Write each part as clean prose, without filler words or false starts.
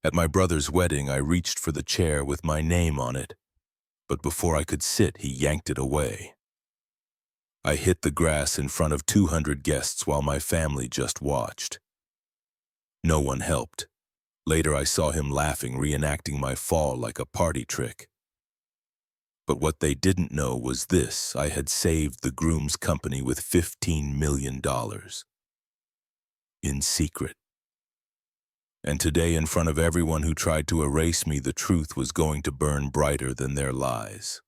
At my brother's wedding, I reached for the chair with my name on it, but before I could sit, he yanked it away. I hit the grass in front of 200 guests while my family just watched. No one helped. Later, I saw him laughing, reenacting my fall like a party trick. But what they didn't know was this: I had saved the Groom's company with $15 million. In secret. And today, in front of everyone who tried to erase me, the truth was going to burn brighter than their lies.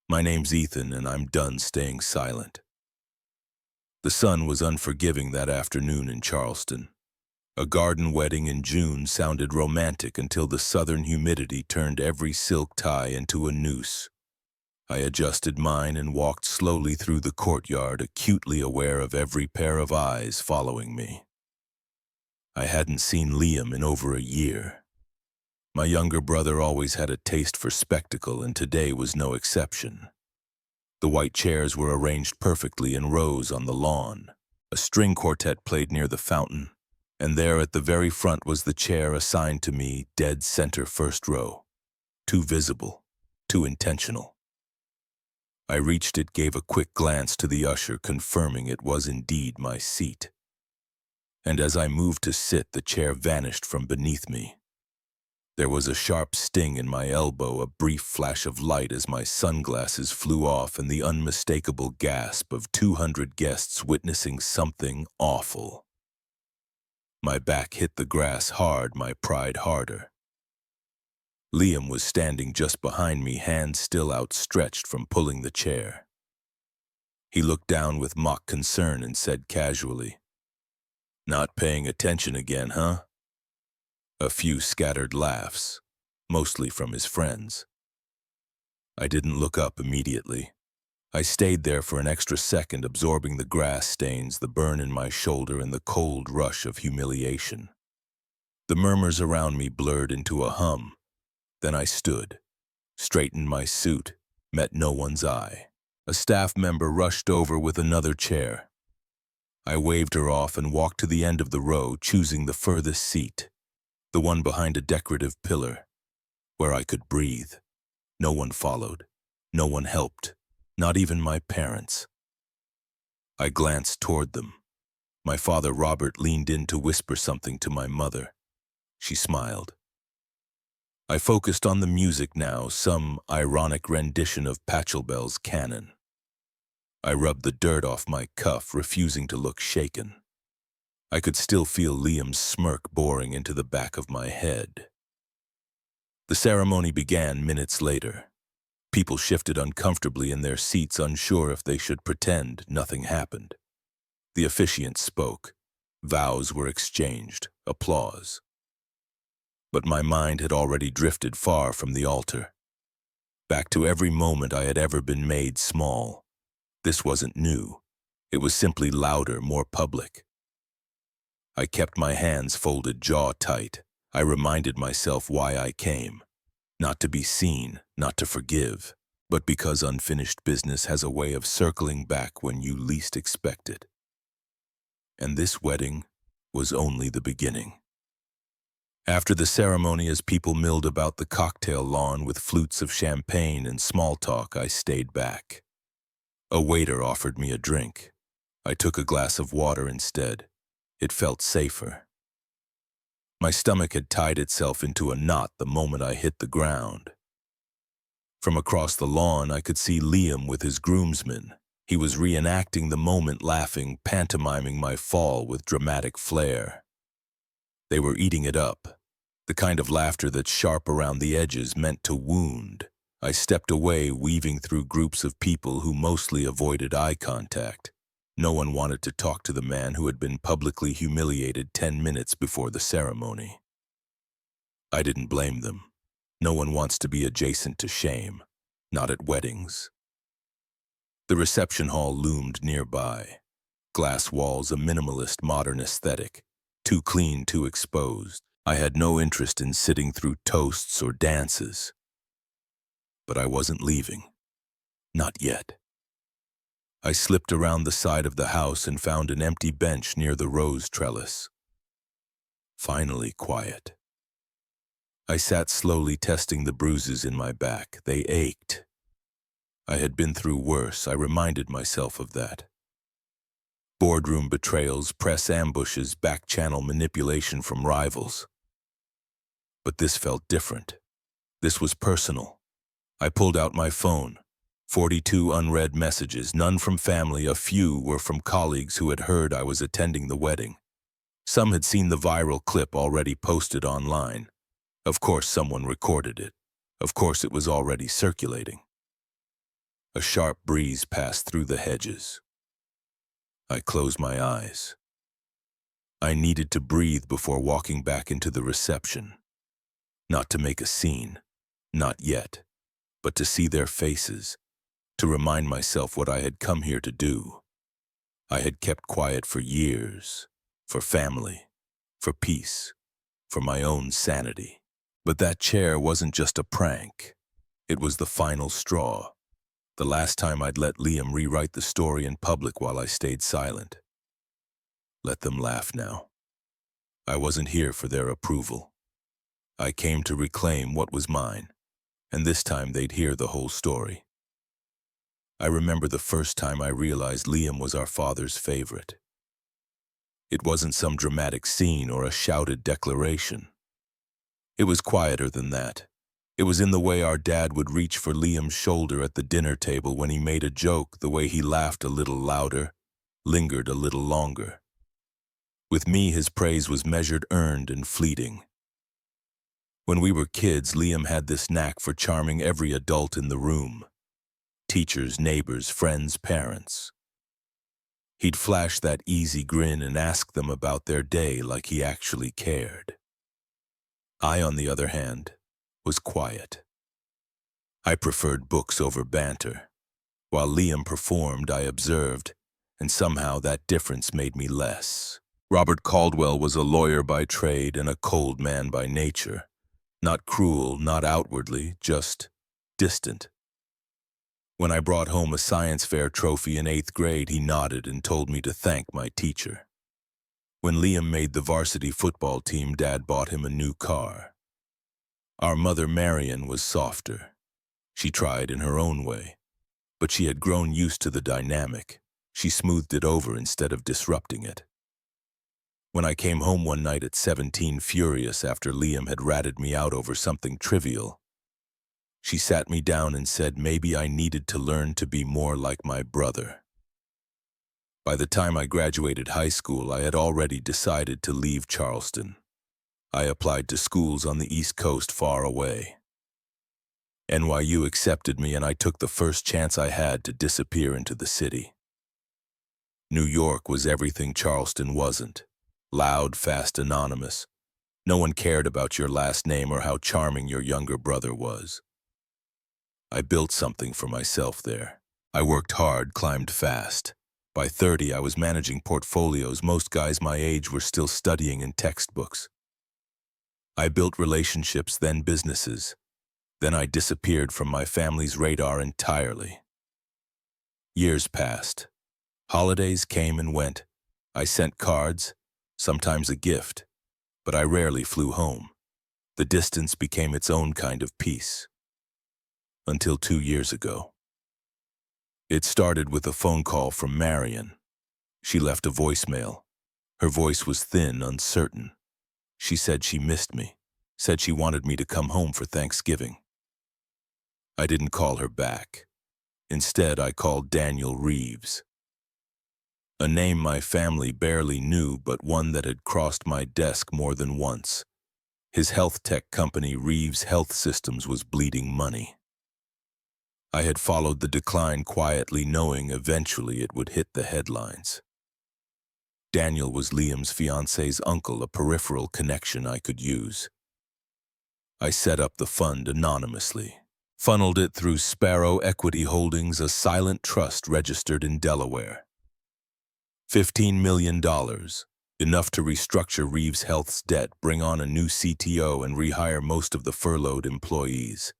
My name's Ethan, and I'm done staying silent. The sun was unforgiving that afternoon in Charleston. A garden wedding in June sounded romantic until the southern humidity turned every silk tie into a noose. I adjusted mine and walked slowly through the courtyard, acutely aware of every pair of eyes following me. I hadn't seen Liam in over a year. My younger brother always had a taste for spectacle, and today was no exception. The white chairs were arranged perfectly in rows on the lawn. A string quartet played near the fountain, and there at the very front was the chair assigned to me, dead center, first row. Too visible, too intentional. I reached it, gave a quick glance to the usher, confirming it was indeed my seat. And as I moved to sit, the chair vanished from beneath me. There was a sharp sting in my elbow, a brief flash of light as my sunglasses flew off, and the unmistakable gasp of 200 guests witnessing something awful. My back hit the grass hard, my pride harder. Liam was standing just behind me, hands still outstretched from pulling the chair. He looked down with mock concern and said casually, "Not paying attention again, huh?" A few scattered laughs, mostly from his friends. I didn't look up immediately. I stayed there for an extra second, absorbing the grass stains, the burn in my shoulder, and the cold rush of humiliation. The murmurs around me blurred into a hum. Then I stood, straightened my suit, met no one's eye. A staff member rushed over with another chair. I waved her off and walked to the end of the row, choosing the furthest seat, the one behind a decorative pillar, where I could breathe. No one followed. No one helped. Not even my parents. I glanced toward them. My father, Robert, leaned in to whisper something to my mother. She smiled. I focused on the music now, some ironic rendition of Pachelbel's canon. I rubbed the dirt off my cuff, refusing to look shaken. I could still feel Liam's smirk boring into the back of my head. The ceremony began minutes later. People shifted uncomfortably in their seats, unsure if they should pretend nothing happened. The officiant spoke. Vows were exchanged. Applause. But my mind had already drifted far from the altar, back to every moment I had ever been made small. This wasn't new. It was simply louder, more public. I kept my hands folded, jaw tight. I reminded myself why I came. Not to be seen, not to forgive, but because unfinished business has a way of circling back when you least expect it. And this wedding was only the beginning. After the ceremony, as people milled about the cocktail lawn with flutes of champagne and small talk, I stayed back. A waiter offered me a drink. I took a glass of water instead. It felt safer. My stomach had tied itself into a knot the moment I hit the ground. From across the lawn, I could see Liam with his groomsmen. He was reenacting the moment, laughing, pantomiming my fall with dramatic flair. They were eating it up, the kind of laughter that's sharp around the edges, meant to wound. I stepped away, weaving through groups of people who mostly avoided eye contact. No one wanted to talk to the man who had been publicly humiliated 10 minutes before the ceremony. I didn't blame them. No one wants to be adjacent to shame, not at weddings. The reception hall loomed nearby. Glass walls, a minimalist modern aesthetic. Too clean, too exposed. I had no interest in sitting through toasts or dances. But I wasn't leaving. Not yet. I slipped around the side of the house and found an empty bench near the rose trellis. Finally quiet. I sat slowly testing the bruises in my back. They ached. I had been through worse. I reminded myself of that. Boardroom betrayals, press ambushes, back-channel manipulation from rivals. But this felt different. This was personal. I pulled out my phone. 42 unread messages, none from family, a few were from colleagues who had heard I was attending the wedding. Some had seen the viral clip already posted online. Of course someone recorded it. Of course it was already circulating. A sharp breeze passed through the hedges. I closed my eyes. I needed to breathe before walking back into the reception. Not to make a scene, not yet, but to see their faces, to remind myself what I had come here to do. I had kept quiet for years, for family, for peace, for my own sanity. But that chair wasn't just a prank. It was the final straw. The last time I'd let Liam rewrite the story in public while I stayed silent. Let them laugh now. I wasn't here for their approval. I came to reclaim what was mine, and this time they'd hear the whole story. I remember the first time I realized Liam was our father's favorite. It wasn't some dramatic scene or a shouted declaration. It was quieter than that. It was in the way our dad would reach for Liam's shoulder at the dinner table when he made a joke, the way he laughed a little louder, lingered a little longer. With me, his praise was measured, earned, and fleeting. When we were kids, Liam had this knack for charming every adult in the room. Teachers, neighbors, friends, parents. He'd flash that easy grin and ask them about their day like he actually cared. I, on the other hand, was quiet. I preferred books over banter. While Liam performed, I observed, and somehow that difference made me less. Robert Caldwell was a lawyer by trade and a cold man by nature. Not cruel, not outwardly, just distant. When I brought home a science fair trophy in 8th grade, he nodded and told me to thank my teacher. When Liam made the varsity football team, Dad bought him a new car. Our mother, Marion, was softer. She tried in her own way, but she had grown used to the dynamic. She smoothed it over instead of disrupting it. When I came home one night at 17, furious after Liam had ratted me out over something trivial, she sat me down and said maybe I needed to learn to be more like my brother. By the time I graduated high school, I had already decided to leave Charleston. I applied to schools on the East Coast far away. NYU accepted me, and I took the first chance I had to disappear into the city. New York was everything Charleston wasn't. Loud, fast, anonymous. No one cared about your last name or how charming your younger brother was. I built something for myself there. I worked hard, climbed fast. By 30, I was managing portfolios. Most guys my age were still studying in textbooks. I built relationships, then businesses. Then I disappeared from my family's radar entirely. Years passed. Holidays came and went. I sent cards, sometimes a gift, but I rarely flew home. The distance became its own kind of peace. Until 2 years ago. It started with a phone call from Marion. She left a voicemail. Her voice was thin, uncertain. She said she missed me, said she wanted me to come home for Thanksgiving. I didn't call her back. Instead, I called Daniel Reeves. A name my family barely knew, but one that had crossed my desk more than once. His health tech company, Reeves Health Systems, was bleeding money. I had followed the decline quietly, knowing eventually it would hit the headlines. Daniel was Liam's fiancé's uncle, a peripheral connection I could use. I set up the fund anonymously, funneled it through Sparrow Equity Holdings, a silent trust registered in Delaware. $15 million, enough to restructure Reeves Health's debt, bring on a new CTO, and rehire most of the furloughed employees.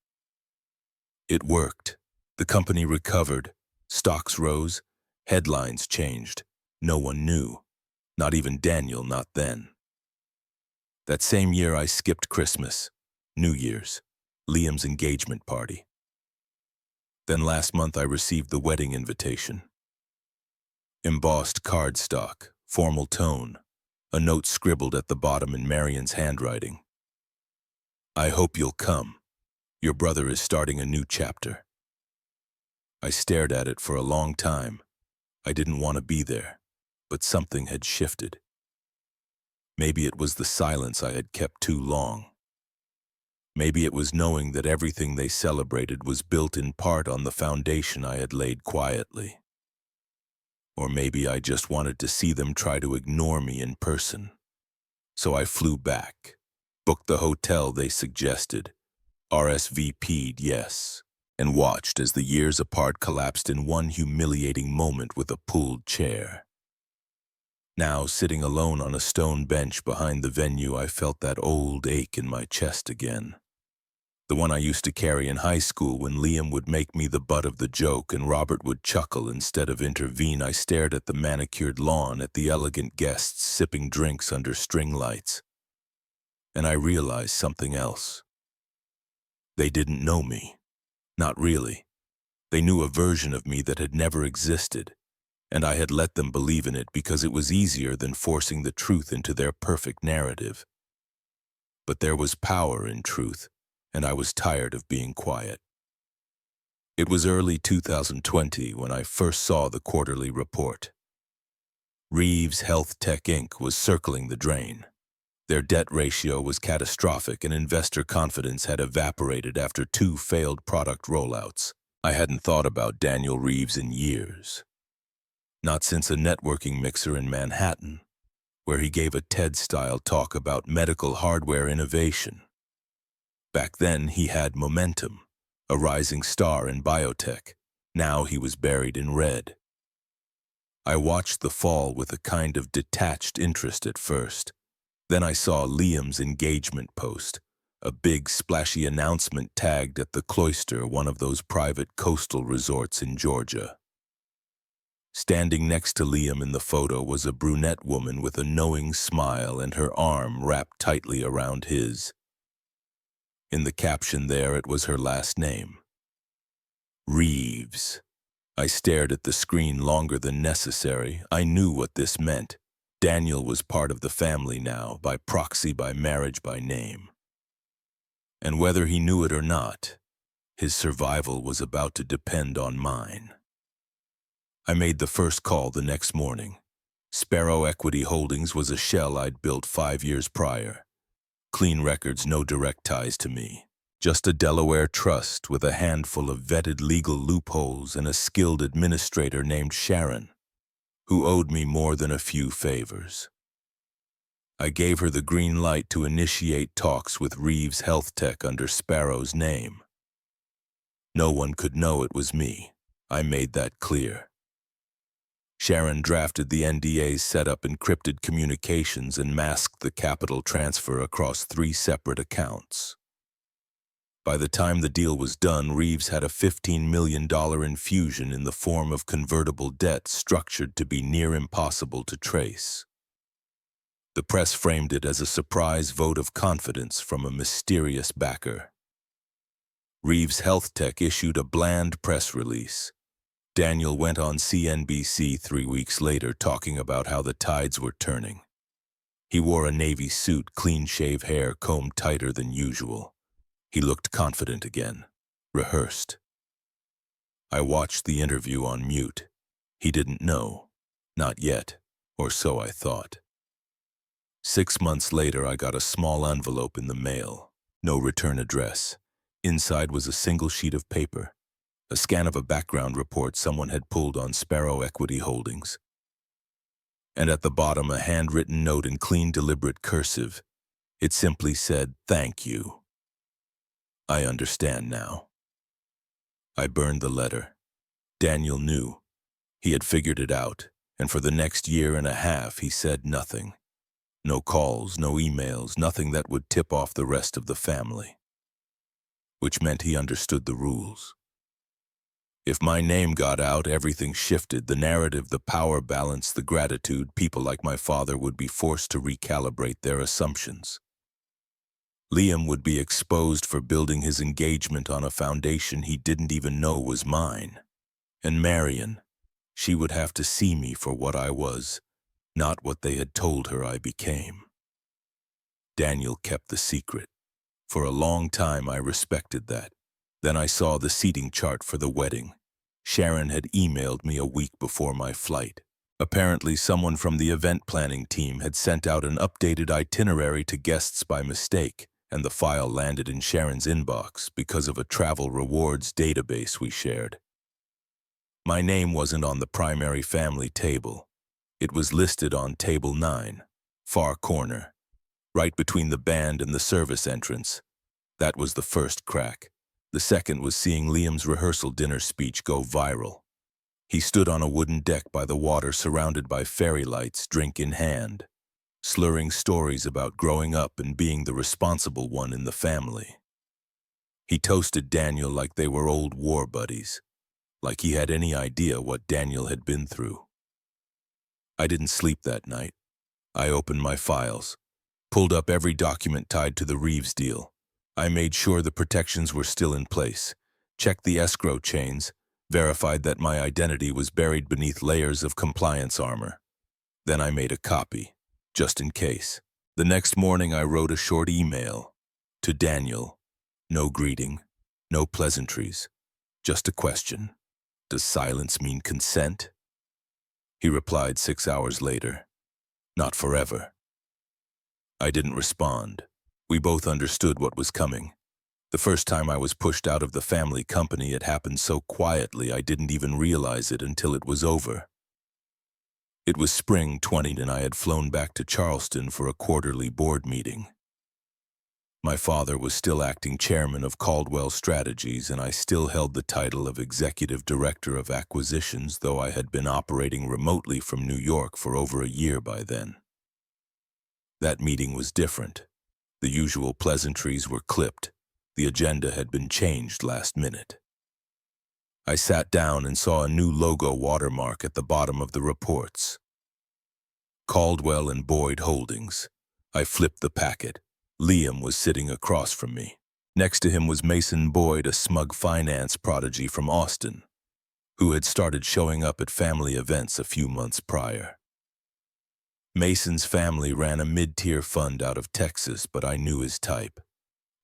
It worked. The company recovered, stocks rose, headlines changed. No one knew, not even Daniel, not then. That same year I skipped Christmas. New Year's, Liam's engagement party. Then last month I received the wedding invitation. Embossed cardstock, formal tone, a note scribbled at the bottom in Marion's handwriting. I hope you'll come. Your brother is starting a new chapter. I stared at it for a long time. I didn't want to be there, but something had shifted. Maybe it was the silence I had kept too long. Maybe it was knowing that everything they celebrated was built in part on the foundation I had laid quietly. Or maybe I just wanted to see them try to ignore me in person. So I flew back, booked the hotel they suggested, RSVP'd yes, and watched as the years apart collapsed in one humiliating moment with a pulled chair. Now, sitting alone on a stone bench behind the venue, I felt that old ache in my chest again. The one I used to carry in high school when Liam would make me the butt of the joke and Robert would chuckle instead of intervene. I stared at the manicured lawn, at the elegant guests sipping drinks under string lights. And I realized something else. They didn't know me. Not really. They knew a version of me that had never existed, and I had let them believe in it because it was easier than forcing the truth into their perfect narrative. But there was power in truth, and I was tired of being quiet. It was early 2020 when I first saw the quarterly report. Reeves Health Tech Inc. was circling the drain. Their debt ratio was catastrophic and investor confidence had evaporated after 2 failed product rollouts. I hadn't thought about Daniel Reeves in years. Not since a networking mixer in Manhattan, where he gave a TED-style talk about medical hardware innovation. Back then, he had momentum, a rising star in biotech. Now he was buried in red. I watched the fall with a kind of detached interest at first. Then I saw Liam's engagement post, a big splashy announcement tagged at the Cloister, one of those private coastal resorts in Georgia. Standing next to Liam in the photo was a brunette woman with a knowing smile and her arm wrapped tightly around his. In the caption there, it was her last name. Reeves. I stared at the screen longer than necessary. I knew what this meant. Daniel was part of the family now, by proxy, by marriage, by name. And whether he knew it or not, his survival was about to depend on mine. I made the first call the next morning. Sparrow Equity Holdings was a shell I'd built 5 years prior. Clean records, no direct ties to me. Just a Delaware trust with a handful of vetted legal loopholes and a skilled administrator named Sharon, who owed me more than a few favors. I gave her the green light to initiate talks with Reeves Health Tech under Sparrow's name. No one could know it was me. I made that clear. Sharon drafted the NDAs, set up encrypted communications, and masked the capital transfer across 3 separate accounts. By the time the deal was done, Reeves had a $15 million infusion in the form of convertible debt structured to be near impossible to trace. The press framed it as a surprise vote of confidence from a mysterious backer. Reeves Health Tech issued a bland press release. Daniel went on CNBC 3 weeks later talking about how the tides were turning. He wore a navy suit, clean-shave hair combed tighter than usual. He looked confident again, rehearsed. I watched the interview on mute. He didn't know. Not yet, or so I thought. 6 months later, I got a small envelope in the mail. No return address. Inside was a single sheet of paper. A scan of a background report someone had pulled on Sparrow Equity Holdings. And at the bottom, a handwritten note in clean, deliberate cursive. It simply said, "Thank you." I understand now. I burned the letter. Daniel knew. He had figured it out, and for the next 1.5 years he said nothing. No calls, no emails, nothing that would tip off the rest of the family. Which meant he understood the rules. If my name got out, everything shifted. The narrative, the power balance, the gratitude. People like my father would be forced to recalibrate their assumptions. Liam would be exposed for building his engagement on a foundation he didn't even know was mine. And Marion, she would have to see me for what I was, not what they had told her I became. Daniel kept the secret. For a long time I respected that. Then I saw the seating chart for the wedding. Sharon had emailed me a week before my flight. Apparently someone from the event planning team had sent out an updated itinerary to guests by mistake, and the file landed in Sharon's inbox because of a travel rewards database we shared. My name wasn't on the primary family table. It was listed on table 9, far corner, right between the band and the service entrance. That was the first crack. The second was seeing Liam's rehearsal dinner speech go viral. He stood on a wooden deck by the water surrounded by fairy lights, drink in hand, slurring stories about growing up and being the responsible one in the family. He toasted Daniel like they were old war buddies, like he had any idea what Daniel had been through. I didn't sleep that night. I opened my files, pulled up every document tied to the Reeves deal. I made sure the protections were still in place, checked the escrow chains, verified that my identity was buried beneath layers of compliance armor. Then I made a copy, just in case. The next morning I wrote a short email to Daniel. No greeting, no pleasantries, just a question. Does silence mean consent? He replied 6 hours later. Not forever. I didn't respond. We both understood what was coming. The first time I was pushed out of the family company, it happened so quietly I didn't even realize it until it was over. It was spring 20 and I had flown back to Charleston for a quarterly board meeting. My father was still acting chairman of Caldwell Strategies, and I still held the title of executive director of acquisitions, though I had been operating remotely from New York for over a year by then. That meeting was different. The usual pleasantries were clipped. The agenda had been changed last minute. I sat down and saw a new logo watermark at the bottom of the reports. Caldwell and Boyd Holdings. I flipped the packet. Liam was sitting across from me. Next to him was Mason Boyd, a smug finance prodigy from Austin, who had started showing up at family events a few months prior. Mason's family ran a mid-tier fund out of Texas, but I knew his type.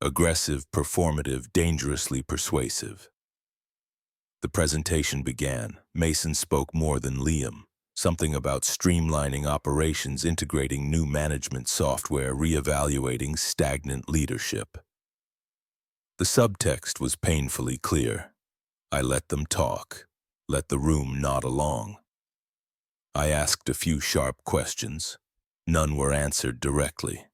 Aggressive, performative, dangerously persuasive. The presentation began. Mason spoke more than Liam. Something about streamlining operations, integrating new management software, reevaluating stagnant leadership. The subtext was painfully clear. I let them talk, let the room nod along. I asked a few sharp questions. None were answered directly.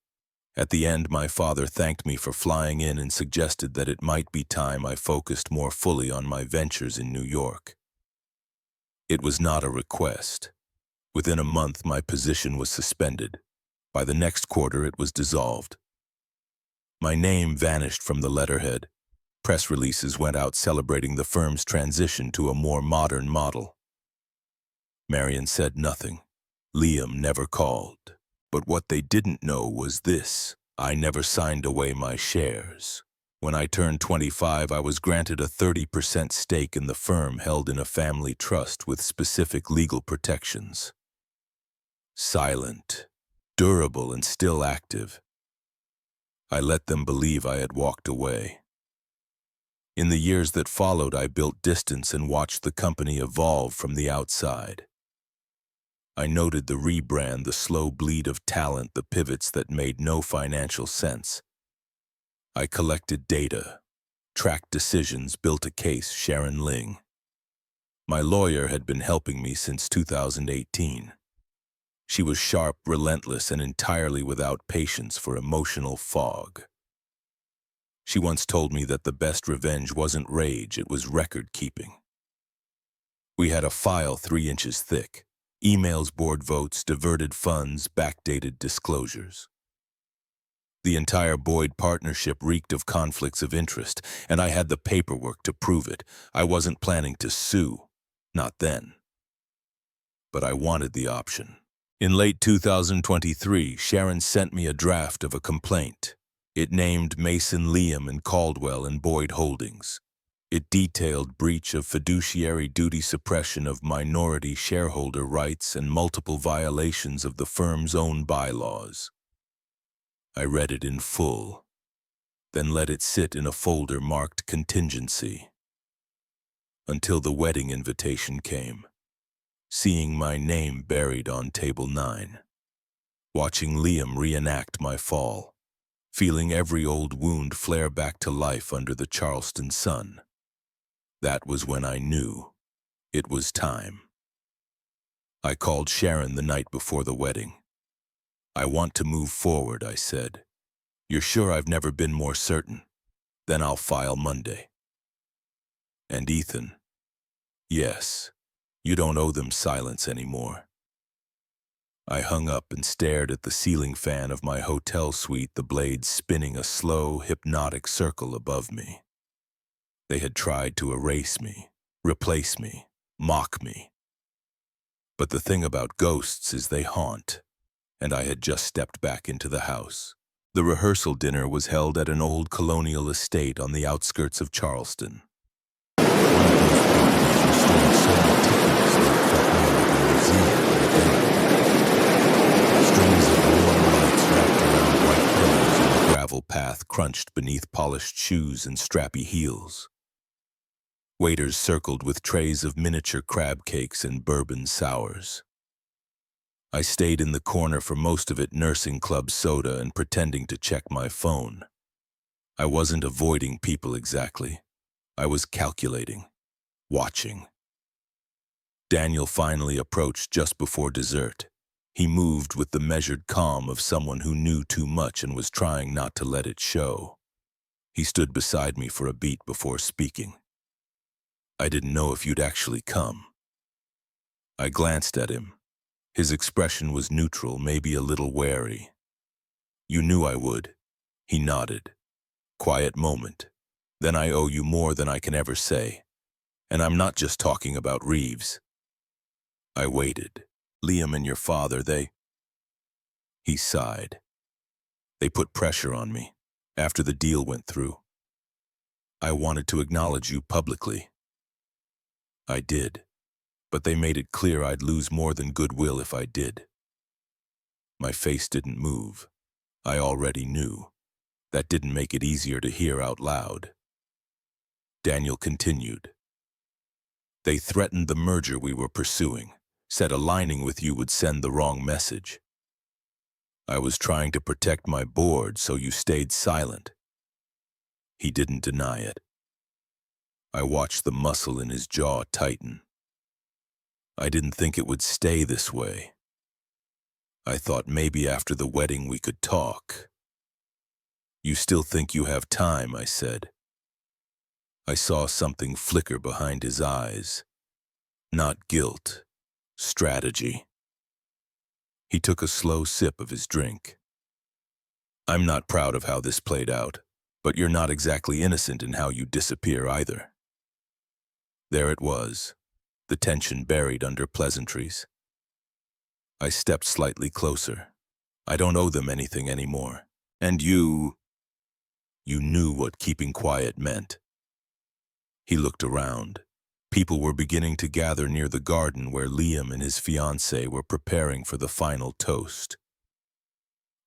At the end, my father thanked me for flying in and suggested that it might be time I focused more fully on my ventures in New York. It was not a request. Within a month, my position was suspended. By the next quarter, it was dissolved. My name vanished from the letterhead. Press releases went out celebrating the firm's transition to a more modern model. Marion said nothing. Liam never called. But what they didn't know was this: I never signed away my shares. When I turned 25, I was granted a 30% stake in the firm held in a family trust with specific legal protections. Silent, durable, and still active. I let them believe I had walked away. In the years that followed, I built distance and watched the company evolve from the outside. I noted the rebrand, the slow bleed of talent, the pivots that made no financial sense. I collected data, tracked decisions, built a case. Sharon Ling. My lawyer had been helping me since 2018. She was sharp, relentless, and entirely without patience for emotional fog. She once told me that the best revenge wasn't rage, it was record-keeping. We had a file 3 inches thick. Emails, board votes, diverted funds, backdated disclosures. The entire Boyd partnership reeked of conflicts of interest, and I had the paperwork to prove it. I wasn't planning to sue. Not then. But I wanted the option. In late 2023, Sharon sent me a draft of a complaint. It named Mason, Liam, and Caldwell and Boyd Holdings. It detailed breach of fiduciary duty, suppression of minority shareholder rights, and multiple violations of the firm's own bylaws. I read it in full, then let it sit in a folder marked contingency. Until the wedding invitation came, seeing my name buried on table 9. Watching Liam reenact my fall, feeling every old wound flare back to life under the Charleston sun. That was when I knew it was time. I called Sharon the night before the wedding. "I want to move forward," I said. "You're sure?" "I've never been more certain." "Then I'll file Monday." And Ethan, "Yes, you don't owe them silence anymore." I hung up and stared at the ceiling fan of my hotel suite, the blades spinning a slow, hypnotic circle above me. They had tried to erase me, replace me, mock me. But the thing about ghosts is they haunt, and I had just stepped back into the house. The rehearsal dinner was held at an old colonial estate on the outskirts of Charleston. One of those properties restored so meticulously it felt more like a museum than a den. Strings of warm lights wrapped around white pillars, and the gravel path crunched beneath polished shoes and strappy heels. Waiters circled with trays of miniature crab cakes and bourbon sours. I stayed in the corner for most of it, nursing club soda and pretending to check my phone. I wasn't avoiding people exactly. I was calculating, watching. Daniel finally approached just before dessert. He moved with the measured calm of someone who knew too much and was trying not to let it show. He stood beside me for a beat before speaking. "I didn't know if you'd actually come." I glanced at him. His expression was neutral, maybe a little wary. "You knew I would." He nodded. Quiet moment. "Then I owe you more than I can ever say. And I'm not just talking about Reeves." I waited. "Liam and your father, they..." He sighed. "They put pressure on me after the deal went through. I wanted to acknowledge you publicly. I did, but they made it clear I'd lose more than goodwill if I did." My face didn't move. I already knew. That didn't make it easier to hear out loud. Daniel continued. "They threatened the merger we were pursuing, said aligning with you would send the wrong message. I was trying to protect my board, so you stayed silent." He didn't deny it. I watched the muscle in his jaw tighten. "I didn't think it would stay this way. I thought maybe after the wedding we could talk." "You still think you have time?" I said. I saw something flicker behind his eyes. Not guilt, strategy. He took a slow sip of his drink. "I'm not proud of how this played out, but you're not exactly innocent in how you disappear either." There it was, the tension buried under pleasantries. I stepped slightly closer. "I don't owe them anything anymore. And you knew what keeping quiet meant." He looked around. People were beginning to gather near the garden where Liam and his fiancée were preparing for the final toast.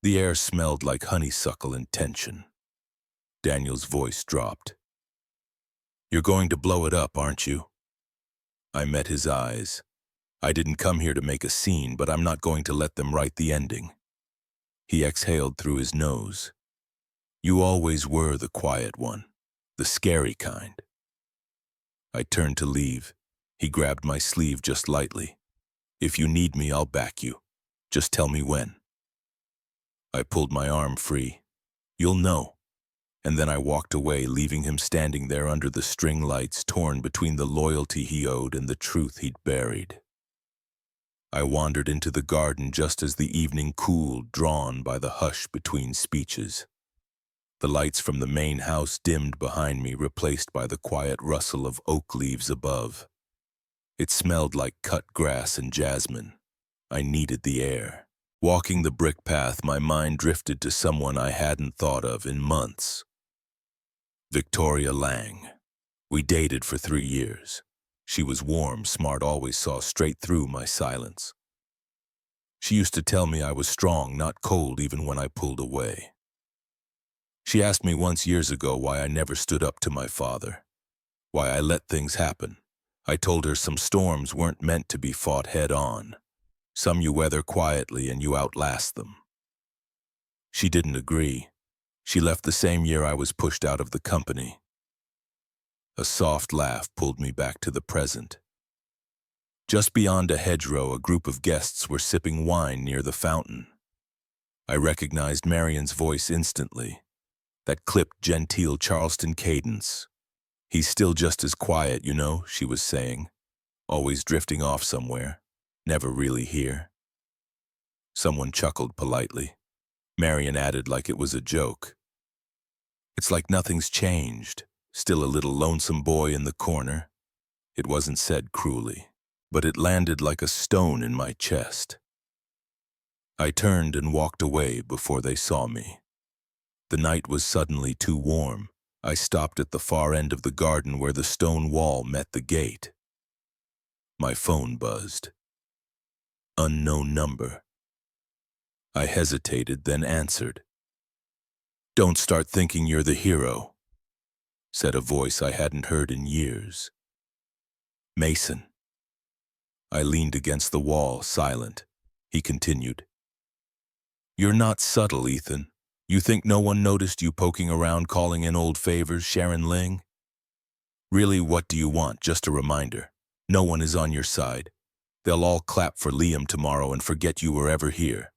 The air smelled like honeysuckle and tension. Daniel's voice dropped. "You're going to blow it up, aren't you?" I met his eyes. "I didn't come here to make a scene, but I'm not going to let them write the ending." He exhaled through his nose. "You always were the quiet one, the scary kind." I turned to leave. He grabbed my sleeve just lightly. "If you need me, I'll back you. Just tell me when." I pulled my arm free. "You'll know." And then I walked away, leaving him standing there under the string lights, torn between the loyalty he owed and the truth he'd buried. I wandered into the garden just as the evening cooled, drawn by the hush between speeches. The lights from the main house dimmed behind me, replaced by the quiet rustle of oak leaves above. It smelled like cut grass and jasmine. I needed the air. Walking the brick path, my mind drifted to someone I hadn't thought of in months. Victoria Lang. We dated for 3 years. She was warm, smart, always saw straight through my silence. She used to tell me I was strong, not cold, even when I pulled away. She asked me once years ago why I never stood up to my father, why I let things happen. I told her some storms weren't meant to be fought head-on. Some you weather quietly and you outlast them. She didn't agree. She left the same year I was pushed out of the company. A soft laugh pulled me back to the present. Just beyond a hedgerow, a group of guests were sipping wine near the fountain. I recognized Marion's voice instantly, that clipped, genteel Charleston cadence. "He's still just as quiet, you know," she was saying, "always drifting off somewhere, never really here." Someone chuckled politely. Marion added like it was a joke, "It's like nothing's changed, still a little lonesome boy in the corner." It wasn't said cruelly, but it landed like a stone in my chest. I turned and walked away before they saw me. The night was suddenly too warm. I stopped at the far end of the garden where the stone wall met the gate. My phone buzzed. Unknown number. I hesitated, then answered. "Don't start thinking you're the hero," said a voice I hadn't heard in years. "Mason." I leaned against the wall, silent. He continued. "You're not subtle, Ethan. You think no one noticed you poking around, calling in old favors, Sharon Ling? Really, what do you want? Just a reminder. No one is on your side. They'll all clap for Liam tomorrow and forget you were ever here."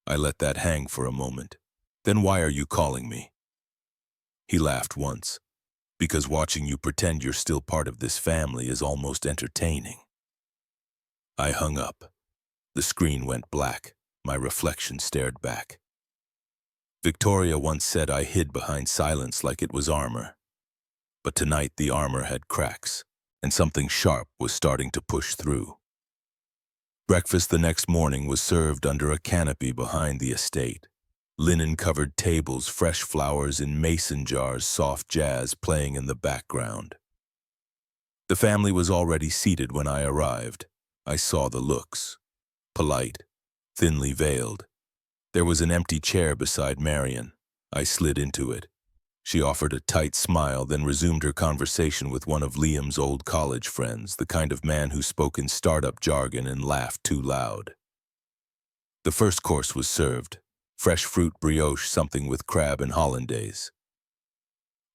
I let that hang for a moment. "Then why are you calling me?" He laughed once. "Because watching you pretend you're still part of this family is almost entertaining." I hung up. The screen went black. My reflection stared back. Victoria once said I hid behind silence like it was armor. But tonight the armor had cracks, and something sharp was starting to push through. Breakfast the next morning was served under a canopy behind the estate. Linen-covered tables, fresh flowers in mason jars, soft jazz playing in the background. The family was already seated when I arrived. I saw the looks. Polite, thinly veiled. There was an empty chair beside Marion. I slid into it. She offered a tight smile, then resumed her conversation with one of Liam's old college friends, the kind of man who spoke in startup jargon and laughed too loud. The first course was served. Fresh fruit brioche, something with crab and hollandaise.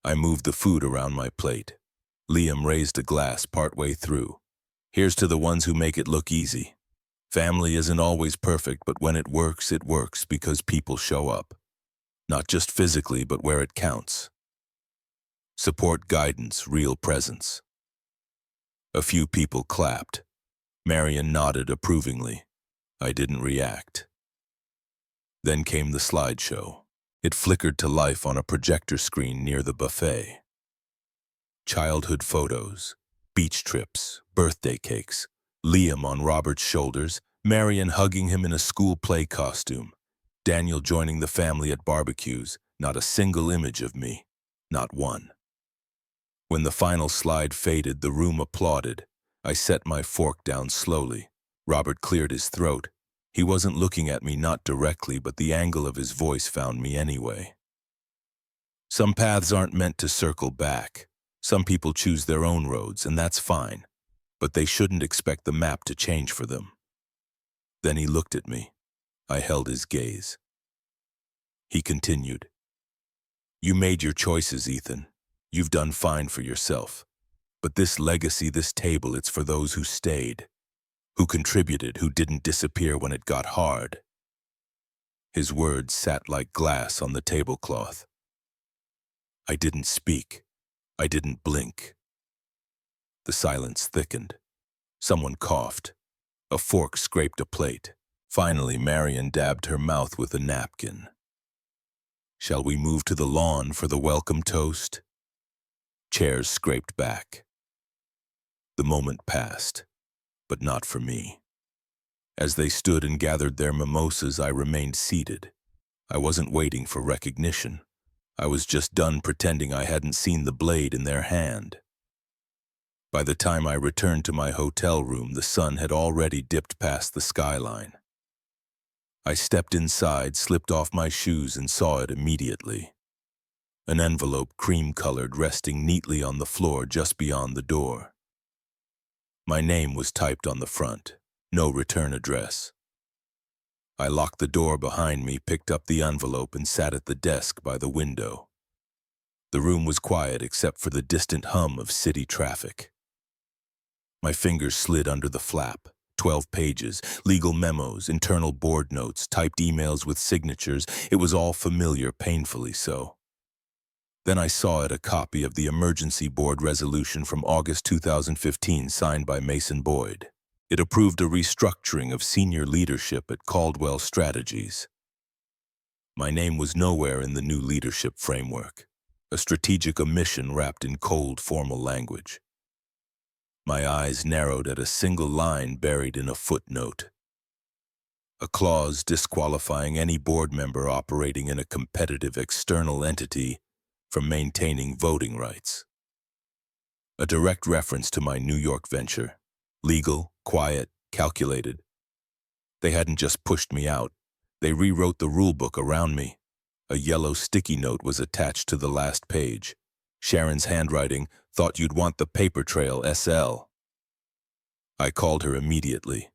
I moved the food around my plate. Liam raised a glass partway through. "Here's to the ones who make it look easy. Family isn't always perfect, but when it works because people show up. Not just physically, but where it counts. Support, guidance, real presence." A few people clapped. Marion nodded approvingly. I didn't react. Then came the slideshow. It flickered to life on a projector screen near the buffet. Childhood photos, beach trips, birthday cakes, Liam on Robert's shoulders, Marion hugging him in a school play costume, Daniel joining the family at barbecues, not a single image of me, not one. When the final slide faded, the room applauded. I set my fork down slowly. Robert cleared his throat. He wasn't looking at me, not directly, but the angle of his voice found me anyway. Some paths aren't meant to circle back. Some people choose their own roads, and that's fine. But they shouldn't expect the map to change for them. Then he looked at me. I held his gaze. He continued. "You made your choices, Ethan. You've done fine for yourself. But this legacy, this table, it's for those who stayed, who contributed, who didn't disappear when it got hard." His words sat like glass on the tablecloth. I didn't speak. I didn't blink. The silence thickened. Someone coughed. A fork scraped a plate. Finally, Marion dabbed her mouth with a napkin. "Shall we move to the lawn for the welcome toast?" Chairs scraped back. The moment passed, but not for me. As they stood and gathered their mimosas, I remained seated. I wasn't waiting for recognition. I was just done pretending I hadn't seen the blade in their hand. By the time I returned to my hotel room, the sun had already dipped past the skyline. I stepped inside, slipped off my shoes, and saw it immediately. An envelope, cream-colored, resting neatly on the floor just beyond the door. My name was typed on the front. No return address. I locked the door behind me, picked up the envelope, and sat at the desk by the window. The room was quiet except for the distant hum of city traffic. My fingers slid under the flap. 12 pages, legal memos, internal board notes, typed emails with signatures. It was all familiar, painfully so. Then I saw it, a copy of the emergency board resolution from August 2015 signed by Mason Boyd. It approved a restructuring of senior leadership at Caldwell Strategies. My name was nowhere in the new leadership framework, a strategic omission wrapped in cold, formal language. My eyes narrowed at a single line buried in a footnote. A clause disqualifying any board member operating in a competitive external entity from maintaining voting rights. A direct reference to my New York venture. Legal, quiet, calculated. They hadn't just pushed me out. They rewrote the rulebook around me. A yellow sticky note was attached to the last page. Sharon's handwriting, "Thought you'd want the paper trail, SL." I called her immediately.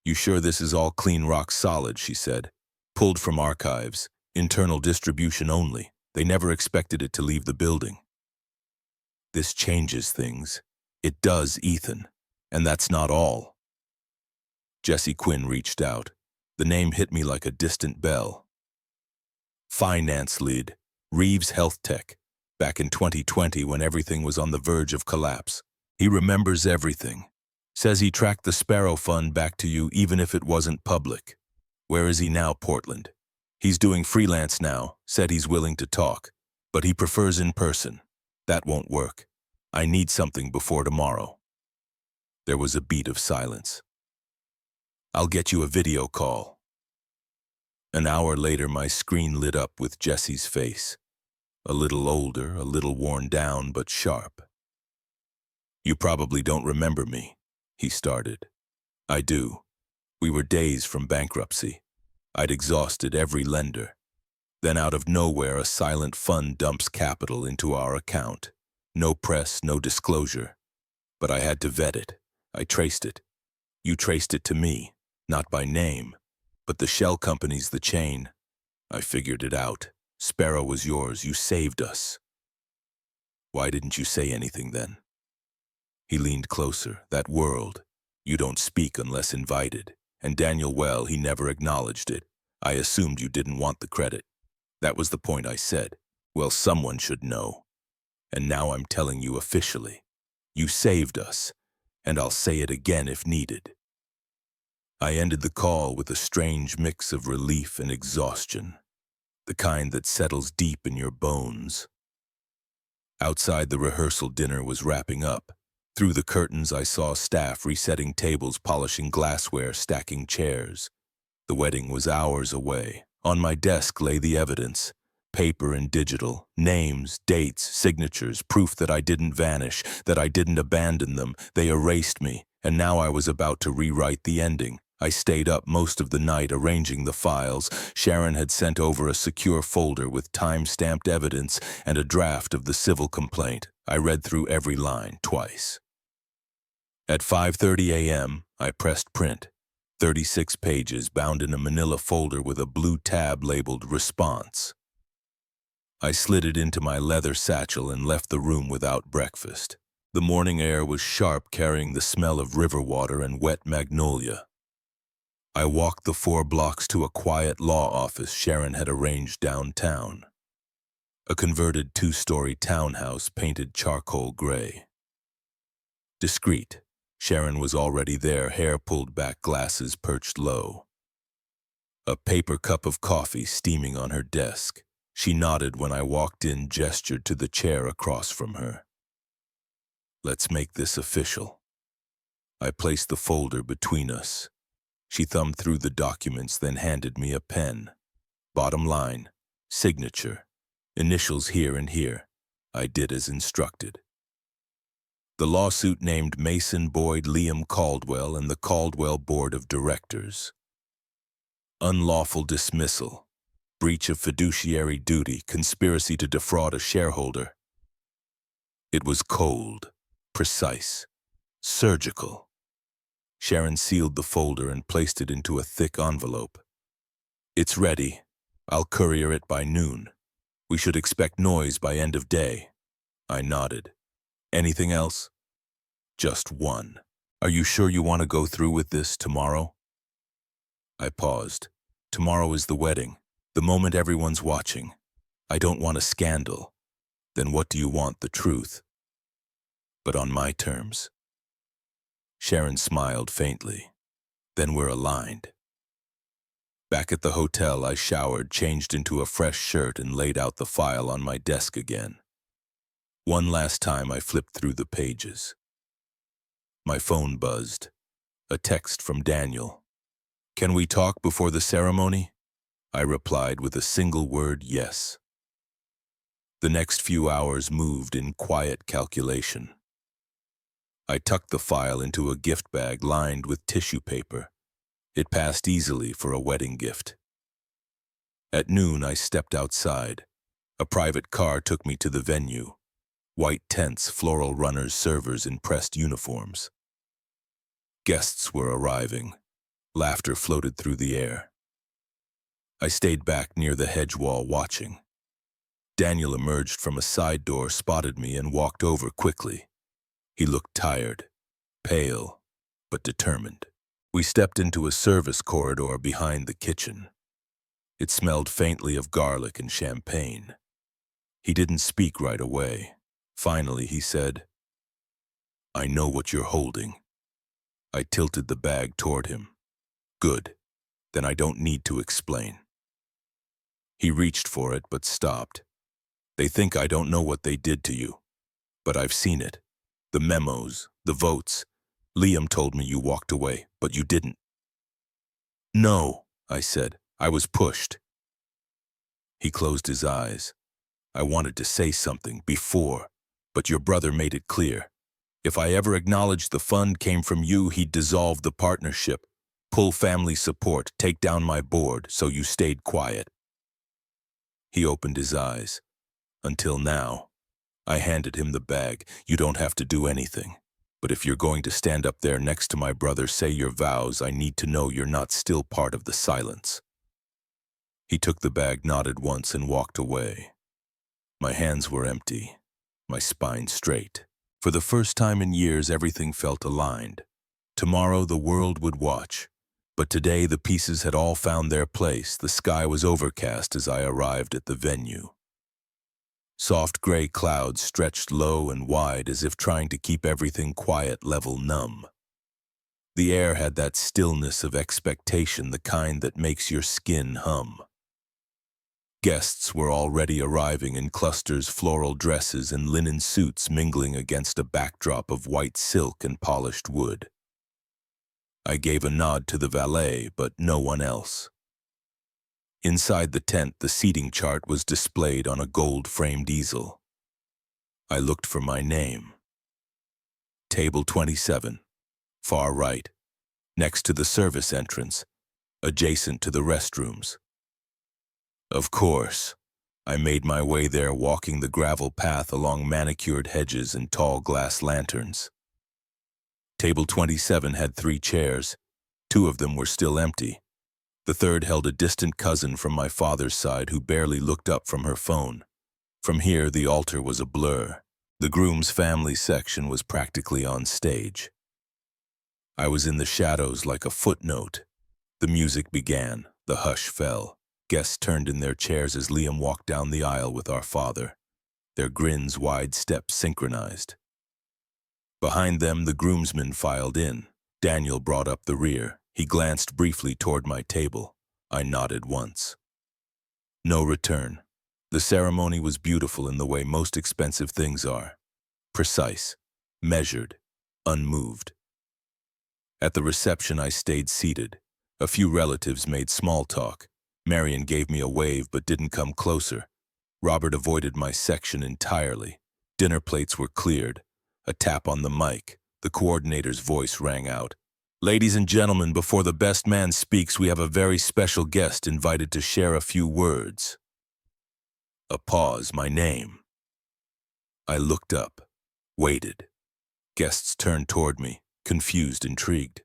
"You sure this is all clean, rock solid?" she said. "Pulled from archives. Internal distribution only. They never expected it to leave the building." "This changes things." "It does, Ethan. And that's not all." Jesse Quinn reached out. The name hit me like a distant bell. Finance lead, Reeves Health Tech, back in 2020 when everything was on the verge of collapse. He remembers everything. Says he tracked the Sparrow Fund back to you even if it wasn't public. Where is he now, Portland? He's doing freelance now, said he's willing to talk, but he prefers in person. That won't work. I need something before tomorrow. There was a beat of silence. "I'll get you a video call." An hour later, my screen lit up with Jesse's face. A little older, a little worn down, but sharp. "You probably don't remember me," he started. "I do. We were days from bankruptcy. I'd exhausted every lender. Then out of nowhere, a silent fund dumps capital into our account. No press, no disclosure. But I had to vet it. I traced it. You traced it to me, not by name, but the shell company's the chain. I figured it out. Sparrow was yours. You saved us." "Why didn't you say anything then?" He leaned closer. "That world. You don't speak unless invited. And Daniel, well, he never acknowledged it. I assumed you didn't want the credit. That was the point I said. Well, someone should know. And now I'm telling you officially. You saved us. And I'll say it again if needed." I ended the call with a strange mix of relief and exhaustion, the kind that settles deep in your bones. Outside, the rehearsal dinner was wrapping up. Through the curtains, I saw staff resetting tables, polishing glassware, stacking chairs. The wedding was hours away. On my desk lay the evidence. Paper and digital, names, dates, signatures, proof that I didn't vanish, that I didn't abandon them. They erased me, and now I was about to rewrite the ending. I stayed up most of the night arranging the files. Sharon had sent over a secure folder with time-stamped evidence and a draft of the civil complaint. I read through every line twice. At 5:30 a.m., I pressed print. 36 pages bound in a manila folder with a blue tab labeled Response. I slid it into my leather satchel and left the room without breakfast. The morning air was sharp, carrying the smell of river water and wet magnolia. I walked the 4 blocks to a quiet law office Sharon had arranged downtown. A converted 2-story townhouse painted charcoal gray. Discreet, Sharon was already there, hair pulled back, glasses perched low. A paper cup of coffee steaming on her desk. She nodded when I walked in, gestured to the chair across from her. "Let's make this official." I placed the folder between us. She thumbed through the documents, then handed me a pen. Bottom line, signature, initials here and here. I did as instructed. The lawsuit named Mason Boyd Liam Caldwell and the Caldwell Board of Directors. Unlawful dismissal, breach of fiduciary duty, conspiracy to defraud a shareholder. It was cold, precise, surgical. Sharon sealed the folder and placed it into a thick envelope. It's ready. I'll courier it by noon. We should expect noise by end of day. I nodded. Anything else? Just one. Are you sure you want to go through with this tomorrow? I paused. Tomorrow is the wedding, the moment everyone's watching. I don't want a scandal. Then what do you want, the truth? But on my terms. Sharon smiled faintly. Then we're aligned. Back at the hotel, I showered, changed into a fresh shirt, and laid out the file on my desk again. One last time I flipped through the pages. My phone buzzed. A text from Daniel. Can we talk before the ceremony? I replied with a single word, yes. The next few hours moved in quiet calculation. I tucked the file into a gift bag lined with tissue paper. It passed easily for a wedding gift. At noon, I stepped outside. A private car took me to the venue. White tents, floral runners, servers in pressed uniforms. Guests were arriving. Laughter floated through the air. I stayed back near the hedge wall watching. Daniel emerged from a side door, spotted me, and walked over quickly. He looked tired, pale, but determined. We stepped into a service corridor behind the kitchen. It smelled faintly of garlic and champagne. He didn't speak right away. Finally, he said, I know what you're holding. I tilted the bag toward him. Good. Then I don't need to explain. He reached for it, but stopped. They think I don't know what they did to you. But I've seen it. The memos, the votes. Liam told me you walked away, but you didn't. No, I said. I was pushed. He closed his eyes. I wanted to say something before, but your brother made it clear. If I ever acknowledged the fund came from you, he'd dissolve the partnership, pull family support, take down my board, so you stayed quiet. He opened his eyes. Until now. I handed him the bag. You don't have to do anything. But if you're going to stand up there next to my brother, say your vows, I need to know you're not still part of the silence. He took the bag, nodded once, and walked away. My hands were empty, my spine straight. For the first time in years, everything felt aligned. Tomorrow the world would watch. But today the pieces had all found their place. The sky was overcast as I arrived at the venue. Soft gray clouds stretched low and wide as if trying to keep everything quiet, level, numb. The air had that stillness of expectation, the kind that makes your skin hum. Guests were already arriving in clusters, floral dresses and linen suits mingling against a backdrop of white silk and polished wood. I gave a nod to the valet, but no one else. Inside the tent, the seating chart was displayed on a gold-framed easel. I looked for my name. Table 27, far right, next to the service entrance, adjacent to the restrooms. Of course, I made my way there, walking the gravel path along manicured hedges and tall glass lanterns. Table 27 had 3 chairs. 2 of them were still empty. The third held a distant cousin from my father's side who barely looked up from her phone. From here, the altar was a blur. The groom's family section was practically on stage. I was in the shadows like a footnote. The music began. The hush fell. Guests turned in their chairs as Liam walked down the aisle with our father. Their grins, wide steps synchronized. Behind them, the groomsmen filed in. Daniel brought up the rear. He glanced briefly toward my table. I nodded once. No return. The ceremony was beautiful in the way most expensive things are. Precise, measured, unmoved. At the reception, I stayed seated. A few relatives made small talk. Marion gave me a wave but didn't come closer. Robert avoided my section entirely. Dinner plates were cleared. A tap on the mic. The coordinator's voice rang out. "Ladies and gentlemen, before the best man speaks, we have a very special guest invited to share a few words." A pause, my name. I looked up, waited. Guests turned toward me, confused, intrigued.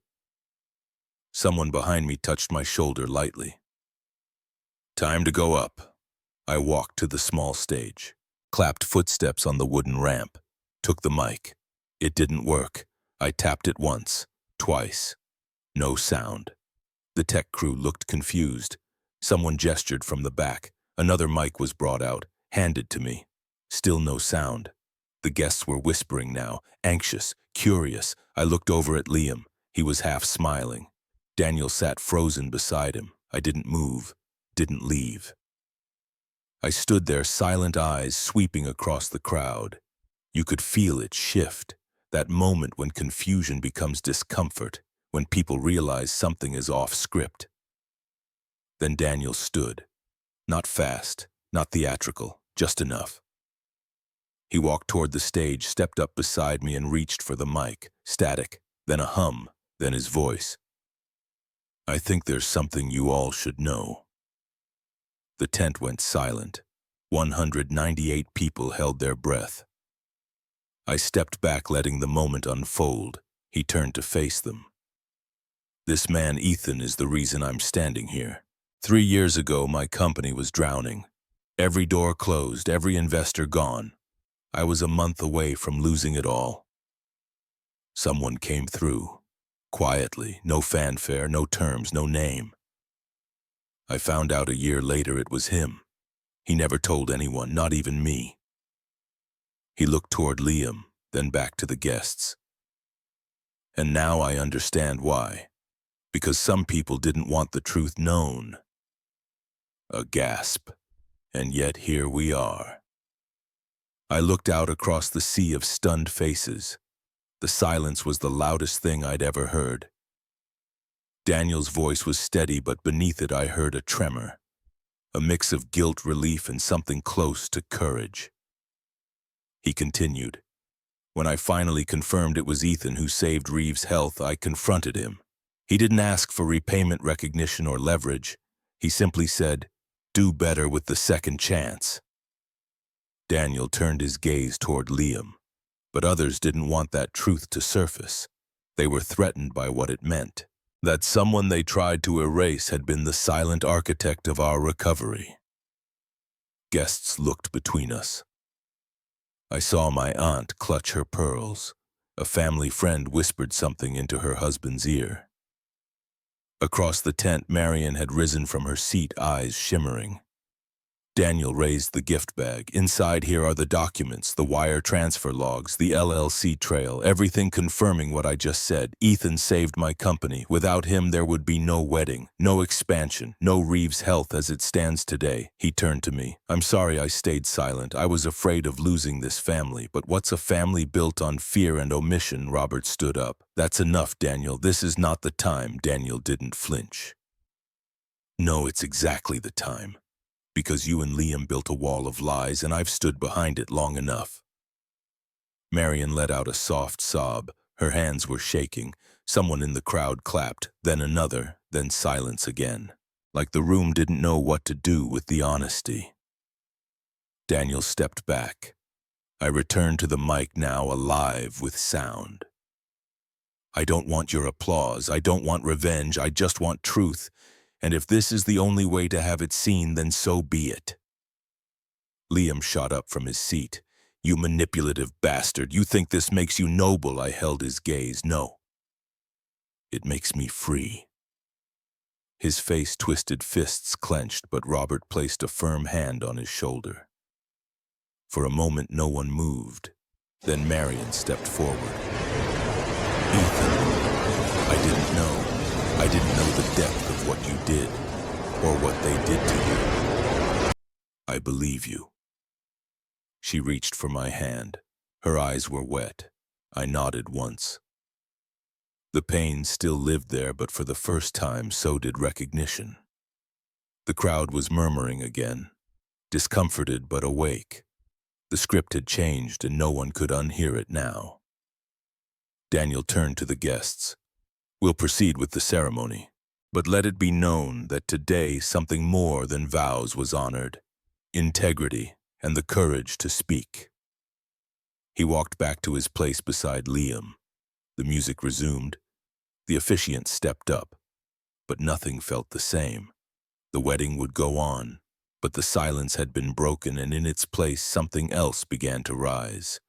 Someone behind me touched my shoulder lightly. "Time to go up." I walked to the small stage, clapped footsteps on the wooden ramp, took the mic. It didn't work. I tapped it once, twice. No sound. The tech crew looked confused. Someone gestured from the back. Another mic was brought out, handed to me. Still no sound. The guests were whispering now, anxious, curious. I looked over at Liam. He was half smiling. Daniel sat frozen beside him. I didn't move, didn't leave. I stood there, silent eyes sweeping across the crowd. You could feel it shift, that moment when confusion becomes discomfort, when people realize something is off script. Then Daniel stood. Not fast, not theatrical, just enough. He walked toward the stage, stepped up beside me and reached for the mic. Static, then a hum, then his voice. "I think there's something you all should know." The tent went silent. 198 people held their breath. I stepped back, letting the moment unfold. He turned to face them. "This man, Ethan, is the reason I'm standing here. 3 years ago, my company was drowning. Every door closed, every investor gone. I was a month away from losing it all. Someone came through. Quietly, no fanfare, no terms, no name. I found out a year later it was him. He never told anyone, not even me." He looked toward Liam, then back to the guests. "And now I understand why. Because some people didn't want the truth known." A gasp. And yet here we are. I looked out across the sea of stunned faces. The silence was the loudest thing I'd ever heard. Daniel's voice was steady, but beneath it I heard a tremor. A mix of guilt, relief, and something close to courage. He continued. "When I finally confirmed it was Ethan who saved Reeves' health, I confronted him. He didn't ask for repayment, recognition, or leverage. He simply said, 'Do better with the second chance.'" Daniel turned his gaze toward Liam, but others didn't want that truth to surface. They were threatened by what it meant. That someone they tried to erase had been the silent architect of our recovery. Guests looked between us. I saw my aunt clutch her pearls. A family friend whispered something into her husband's ear. Across the tent, Marion had risen from her seat, eyes shimmering. Daniel raised the gift bag. "Inside here are the documents, the wire transfer logs, the LLC trail, everything confirming what I just said. Ethan saved my company. Without him, there would be no wedding, no expansion, no Reeves' health as it stands today." He turned to me. "I'm sorry I stayed silent. I was afraid of losing this family. But what's a family built on fear and omission?" Robert stood up. "That's enough, Daniel. This is not the time." Daniel didn't flinch. "No, it's exactly the time. Because you and Liam built a wall of lies, and I've stood behind it long enough." Marion let out a soft sob. Her hands were shaking. Someone in the crowd clapped, then another, then silence again. Like the room didn't know what to do with the honesty. Daniel stepped back. I returned to the mic, now alive with sound. "I don't want your applause. I don't want revenge. I just want truth. And if this is the only way to have it seen, then so be it." Liam shot up from his seat. "You manipulative bastard. You think this makes you noble?" I held his gaze. "No. It makes me free." His face twisted, fists clenched, but Robert placed a firm hand on his shoulder. For a moment, no one moved. Then Marion stepped forward. "Ethan, I didn't know. I didn't know the depth of what you did, or what they did to you. I believe you." She reached for my hand. Her eyes were wet. I nodded once. The pain still lived there, but for the first time, so did recognition. The crowd was murmuring again, discomforted but awake. The script had changed, and no one could unhear it now. Daniel turned to the guests. "We'll proceed with the ceremony, but let it be known that today something more than vows was honored: integrity and the courage to speak." He walked back to his place beside Liam. The music resumed. The officiant stepped up, but nothing felt the same. The wedding would go on, but the silence had been broken, and in its place something else began to rise,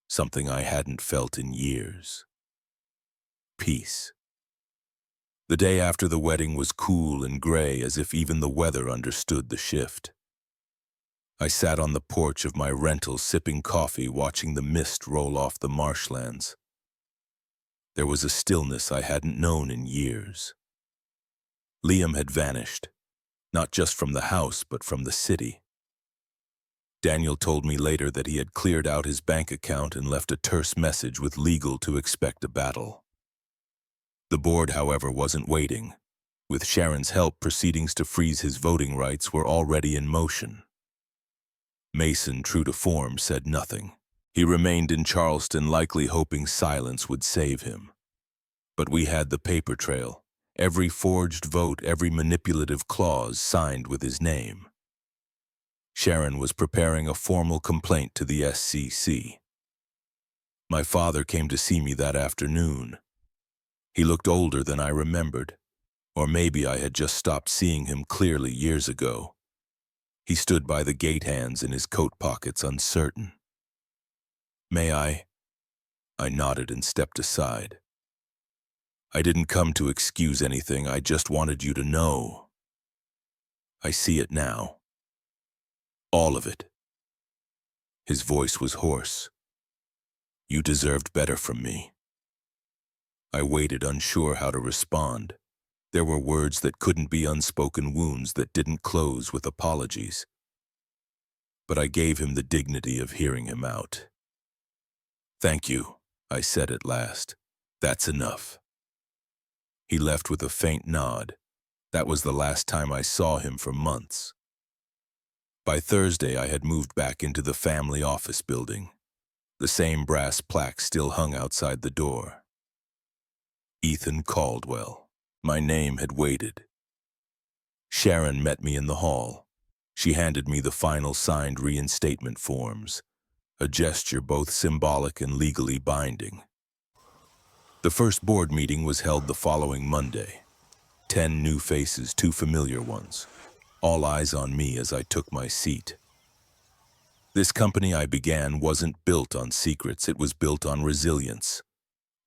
something I hadn't felt in years. Peace. The day after the wedding was cool and gray, as if even the weather understood the shift. I sat on the porch of my rental sipping coffee, watching the mist roll off the marshlands. There was a stillness I hadn't known in years. Liam had vanished, not just from the house, but from the city. Daniel told me later that he had cleared out his bank account and left a terse message with legal to expect a battle. The board, however, wasn't waiting. With Sharon's help, proceedings to freeze his voting rights were already in motion. Mason, true to form, said nothing. He remained in Charleston, likely hoping silence would save him. But we had the paper trail. Every forged vote, every manipulative clause signed with his name. Sharon was preparing a formal complaint to the SCC. My father came to see me that afternoon. He looked older than I remembered, or maybe I had just stopped seeing him clearly years ago. He stood by the gate, hands in his coat pockets, uncertain. "May I?" I nodded and stepped aside. "I didn't come to excuse anything, I just wanted you to know. I see it now. All of it." His voice was hoarse. "You deserved better from me." I waited, unsure how to respond. There were words that couldn't be unspoken, wounds that didn't close with apologies. But I gave him the dignity of hearing him out. "Thank you," I said at last. "That's enough." He left with a faint nod. That was the last time I saw him for months. By Thursday, I had moved back into the family office building. The same brass plaque still hung outside the door. Ethan Caldwell. My name had waited. Sharon met me in the hall. She handed me the final signed reinstatement forms, a gesture both symbolic and legally binding. The first board meeting was held the following Monday. 10 new faces, 2 familiar ones. All eyes on me as I took my seat. This company I began wasn't built on secrets, it was built on resilience.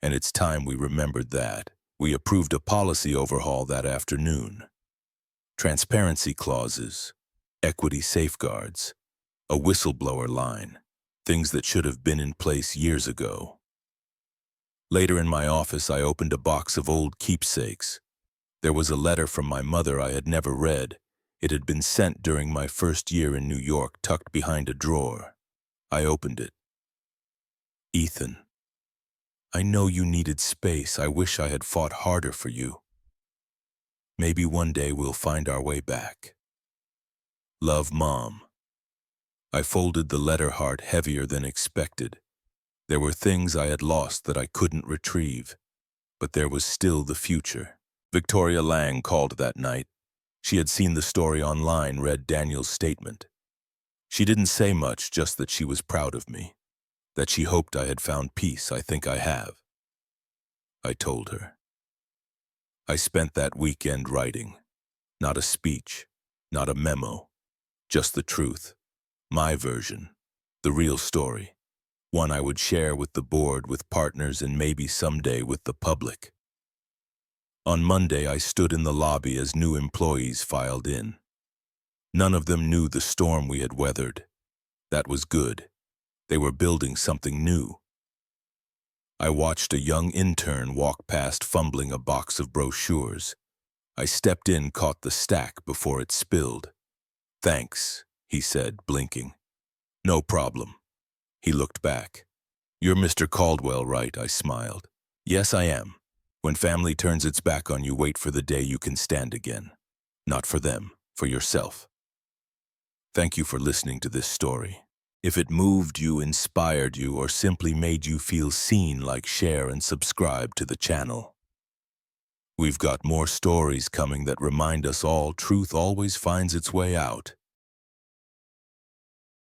And it's time we remembered that. We approved a policy overhaul that afternoon. Transparency clauses, equity safeguards, a whistleblower line, things that should have been in place years ago. Later in my office, I opened a box of old keepsakes. There was a letter from my mother I had never read. It had been sent during my first year in New York, tucked behind a drawer. I opened it. "Ethan, I know you needed space. I wish I had fought harder for you. Maybe one day we'll find our way back. Love, Mom." I folded the letter heart heavier than expected. There were things I had lost that I couldn't retrieve, but there was still the future. Victoria Lang called that night. She had seen the story online, read Daniel's statement. She didn't say much, just that she was proud of me, that she hoped I had found peace. "I think I have," I told her. I spent that weekend writing. Not a speech, not a memo, just the truth. My version, the real story. One I would share with the board, with partners, and maybe someday with the public. On Monday, I stood in the lobby as new employees filed in. None of them knew the storm we had weathered. That was good. They were building something new. I watched a young intern walk past, fumbling a box of brochures. I stepped in, caught the stack before it spilled. "Thanks," he said, blinking. "No problem." He looked back. "You're Mr. Caldwell, right?" I smiled. "Yes, I am." When family turns its back on you, wait for the day you can stand again. Not for them, for yourself. Thank you for listening to this story. If it moved you, inspired you, or simply made you feel seen, like, share, and subscribe to the channel. We've got more stories coming that remind us all truth always finds its way out.